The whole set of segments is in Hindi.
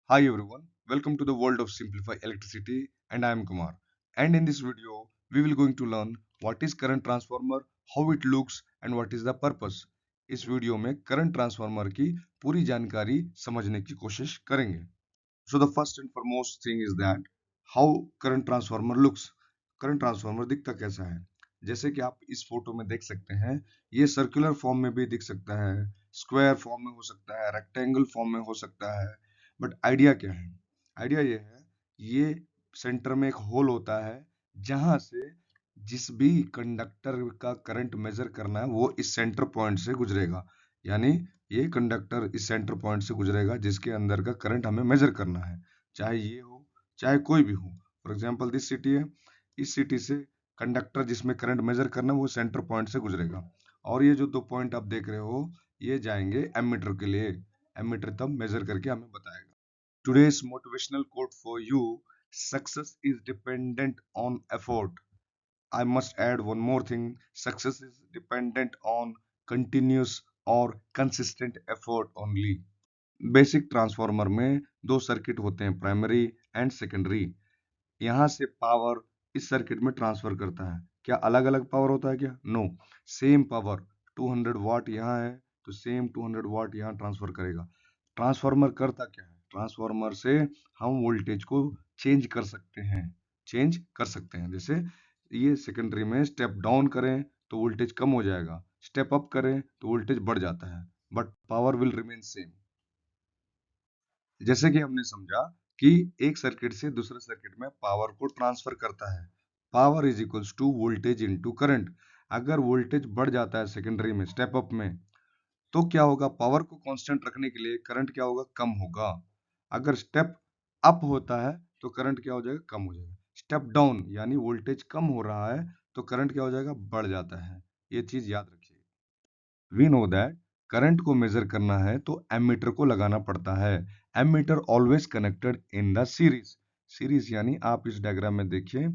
Hi everyone, welcome to the world of Simplify Electricity and I am Kumar. And in this video, we will going to learn what is current transformer, how it looks and what is the purpose. इस वीडियो में करंट ट्रांसफार्मर की पूरी जानकारी समझने की कोशिश करेंगे. So the first and foremost thing is that how current transformer looks. Current transformer दिखता कैसा है? जैसे कि आप इस फोटो में देख सकते हैं, ये सर्कुलर फॉर्म में भी दिख सकता है, स्क्वायर फॉर्म में हो सकता है, रेक्टेंगल फॉर्म में हो सकता है. बट आइडिया क्या है? आइडिया ये है, ये सेंटर में एक होल होता है जहां से जिस भी कंडक्टर का करंट मेजर करना है वो इस सेंटर पॉइंट से गुजरेगा. यानी ये कंडक्टर इस सेंटर पॉइंट से गुजरेगा जिसके अंदर का करंट हमें मेजर करना है, चाहे ये हो चाहे कोई भी हो. फॉर एग्जांपल दिस सिटी है, इस सिटी से कंडक्टर जिसमें करंट मेजर करना है वो सेंटर पॉइंट से गुजरेगा. और ये जो दो पॉइंट आप देख रहे हो ये जाएंगे एमीटर के लिए. एमीटर तब मेजर करके हमें बताएगा. Today's motivational quote for you: success is dependent on effort. I must add one more thing: success is dependent on continuous or consistent effort only. Basic transformer में दो सर्किट होते हैं, प्राइमरी एंड सेकेंडरी. यहाँ से पावर इस सर्किट में ट्रांसफर करता है. क्या अलग अलग पावर होता है क्या? No, same power. 200 वाट यहाँ है तो सेम 200 वाट यहाँ ट्रांसफर करेगा. ट्रांसफार्मर करता क्या है? ट्रांसफार्मर से हम वोल्टेज को चेंज कर सकते हैं. जैसे ये सेकेंडरी में स्टेप डाउन करें तो वोल्टेज कम हो जाएगा, स्टेप अप करें तो वोल्टेज बढ़ जाता है, but power will remain same. जैसे कि हमने समझा कि एक सर्किट से दूसरे सर्किट में पावर को ट्रांसफर करता है. Power is equals to voltage into current. अगर वोल्टेज बढ़ जाता है सेकेंडरी में स्टेप अप में तो क्या होगा? पावर को कांस्टेंट रखने के लिए करंट क्या होगा? कम होगा. अगर स्टेप अप होता है तो करंट क्या हो जाएगा? कम हो जाएगा. स्टेप डाउन यानी वोल्टेज कम हो रहा है तो करंट क्या हो जाएगा? बढ़ जाता है. ये चीज याद रखिए. वी नो दैट करंट को मेजर करना है तो एमीटर को लगाना पड़ता है. Ammeter always connected in the series. Series यानी आप इस डायग्राम में देखिए,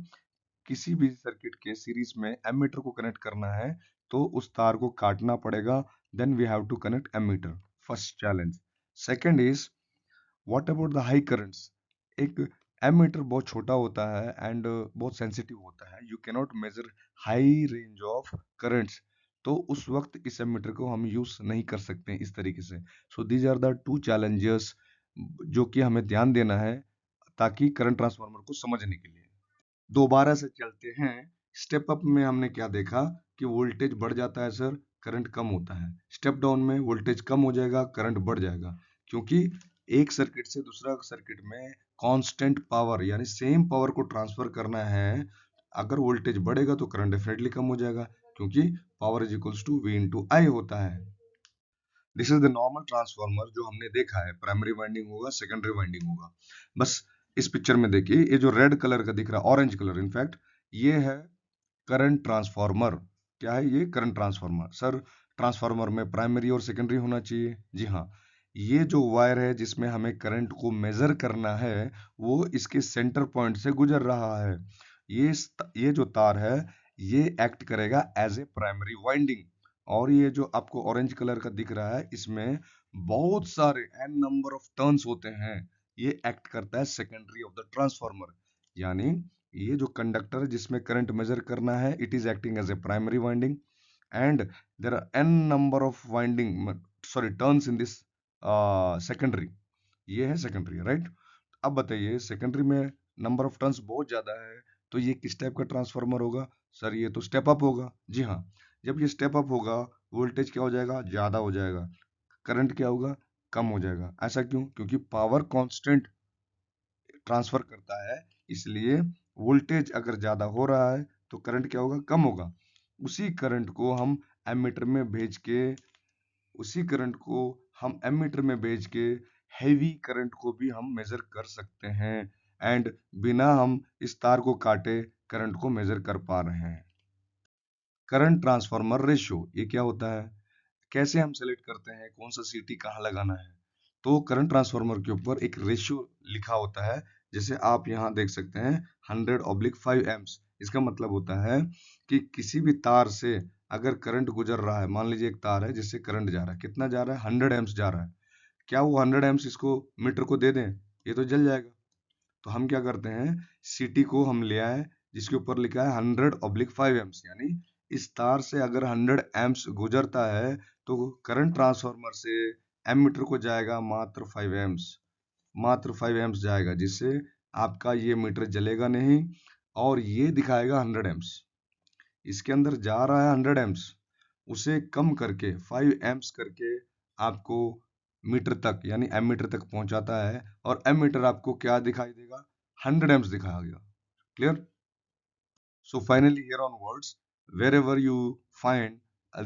किसी भी सर्किट के सीरीज में एमीटर को कनेक्ट करना है तो उस तार को काटना पड़ेगा. Then we have to connect ammeter. First challenge. Second is what about the high currents. एक एमीटर बहुत छोटा होता है एंड बहुत सेंसिटिव होता है. You cannot measure high range of currents. तो उस वक्त इस एमीटर को हम यूज नहीं कर सकते हैं इस तरीके से. So these are the two challenges जो कि हमें ध्यान देना है ताकि करंट ट्रांसफार्मर को समझने के लिए. दोबारा से चलते हैं. स्टेप अप में हमने क्या देखा कि वोल्टेज बढ़ जाता है सर, करंट कम होता है. स्टेप डाउन में वोल्टेज कम हो जाएगा, करंट बढ़ जाएगा. क्योंकि एक सर्किट से दूसरा सर्किट में कांस्टेंट पावर यानी सेम पावर को ट्रांसफर करना है. अगर वोल्टेज बढ़ेगा तो करंट डेफिनेटली कम हो जाएगा, क्योंकि power is equals to V into I होता है. This is the normal transformer जो हमने देखा है. प्राइमरी वाइंडिंग होगा, सेकेंडरी वाइंडिंग होगा. बस इस पिक्चर में देखिए, ये जो रेड कलर का दिख रहा है, ऑरेंज कलर इनफैक्ट, ये है करंट ट्रांसफार्मर. क्या है ये? Current transformer. सर ट्रांसफार्मर में प्राइमरी और सेकेंडरी होना चाहिए. जी हाँ. ये जो वायर है जिसमें हमें करंट को मेजर करना है वो इसके सेंटर पॉइंट से गुजर रहा है. ये जो तार है ये एक्ट करेगा एज ए प्राइमरी वाइंडिंग. और ये जो आपको ऑरेंज कलर का दिख रहा है इसमें बहुत सारे एन नंबर ऑफ टर्न्स होते हैं. ये एक्ट करता है सेकेंडरी ऑफ द ट्रांसफार्मर. यानी ये जो कंडक्टर है जिसमें करंट मेजर करना है it is acting as a primary winding and there are N number of winding sorry turns in this secondary. ये है सेकेंडरी, राइट. अब बताइए, सेकेंडरी में नंबर ऑफ टर्न्स बहुत ज्यादा है तो ये किस टाइप का ट्रांसफार्मर होगा? सर ये तो स्टेप अप होगा. जी हाँ. जब ये स्टेप अप होगा वोल्टेज क्या हो जाएगा? ज्यादा हो जाएगा. करंट क्या होगा? कम हो जाएगा. ऐसा क्यों? क्योंकि पावर कांस्टेंट ट्रांसफर करता है, इसलिए वोल्टेज अगर ज्यादा हो रहा है तो करंट क्या होगा? कम होगा. उसी करंट को हम एमीटर में भेज के उसी करंट को हम एमीटर में भेज के हैवी करंट को भी हम मेजर कर सकते हैं एंड बिना हम इस तार को काटे करंट को मेजर कर पा रहे हैं. करंट ट्रांसफार्मर रेशियो ये क्या होता है? कैसे हम सेलेक्ट करते हैं कौन सा सीटी कहाँ लगाना है? तो करंट ट्रांसफार्मर के ऊपर एक रेशियो लिखा होता है. जैसे आप यहाँ देख सकते हैं 100/5 एम्प्स. इसका मतलब होता है कि किसी भी तार से अगर करंट गुजर रहा है, मान लीजिए एक तार है जिससे करंट जा रहा है, कितना जा रहा है? 100 एम्प्स जा रहा है. क्या वो 100 एम्प्स इसको मीटर को दे दें? ये तो जल जाएगा। तो हम क्या करते हैं, सिटी को हम ले आए जिसके ऊपर लिखा है 100/5 एम्स, यानी इस तार से अगर 100 एम्स गुजरता है तो करंट ट्रांसफार्मर से एमीटर को जाएगा मात्र 5 एम्स, मात्र 5 एम्स जाएगा, जिससे आपका ये मीटर जलेगा नहीं और ये दिखाएगा 100 एम्स। इसके अंदर जा रहा है 100 एम्स, उसे कम करके 5 एम्प्स करके आपको मीटर तक यानी एमीटर तक पहुंचाता है, और एमीटर आपको क्या दिखाई देगा, 100 एम्प्स दिखाएगा। Clear? So finally here onwards, wherever you find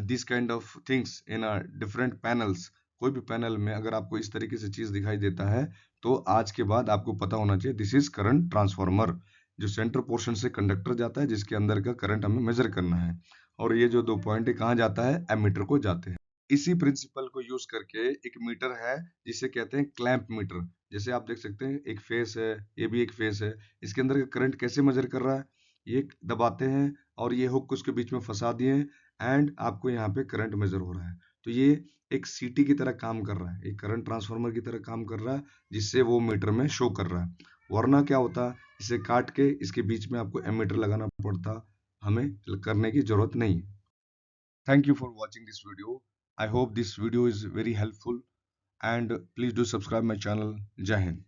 this kind of things in a different panels, कोई भी पैनल में अगर आपको इस तरीके से चीज दिखाई देता है तो आज के बाद आपको पता होना चाहिए दिस इज करंट ट्रांसफार्मर, जो सेंटर पोर्शन से कंडक्टर जाता है जिसके अंदर का करंट हमें मेजर करना है, और ये जो 2 पॉइंट है कहाँ जाता है, एमीटर को जाते हैं। इसी प्रिंसिपल को यूज करके एक मीटर है जिसे कहते हैं क्लैंप मीटर। जैसे आप देख सकते हैं एक फेस है, ये भी एक फेस है, इसके अंदर का करंट कैसे मेजर कर रहा है, ये दबाते हैं और ये हुक उसके बीच में फंसा दिए हैं एंड आपको यहाँ पे करंट मेजर हो रहा है। तो ये एक सीटी की तरह काम कर रहा है, एक करंट ट्रांसफार्मर की तरह काम कर रहा है, जिससे वो मीटर में शो कर रहा है। वरना क्या होता, इसे काट के इसके बीच में आपको एमीटर लगाना पड़ता, हमें करने की जरूरत नहीं। Thank you for watching this video. I hope this video is very helpful, and please do subscribe my channel. Jai Hind.